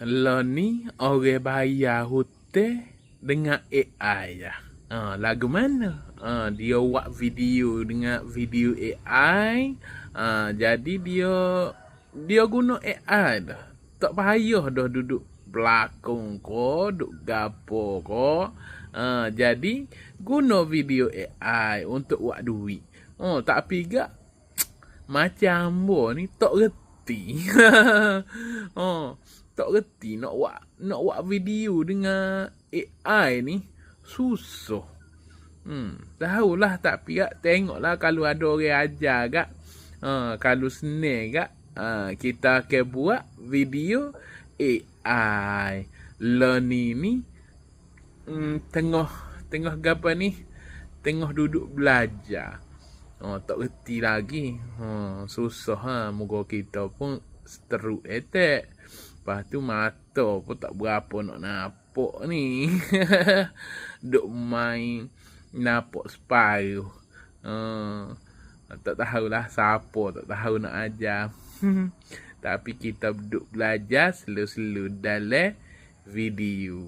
Lo ni orang bayar hutang dengan AI ya. Lagu mana? Dia buat video dengan video AI. Jadi dia guna AI dah. Tak payah dah duduk belakang ko, duduk gapo ko. Jadi guna video AI untuk buat duit. Tapi gak macam bo ni tak reti. Tak reti nak buat video dengan AI ni susah. Tahulah tapi gak tengoklah kalau ada orang ajar gak. Kalau senang gak kita akan buat video AI. Learning ni tengah gapa ni? Tengah duduk belajar. Tak reti lagi. Susah moga kita pun seteruk etek. Lepas tu mata pun tak berapa nak nampak ni. Duk main nampak separuh. Tak tahulah siapa tak tahu nak ajar. Tapi kita duduk belajar selu-selu dalam video.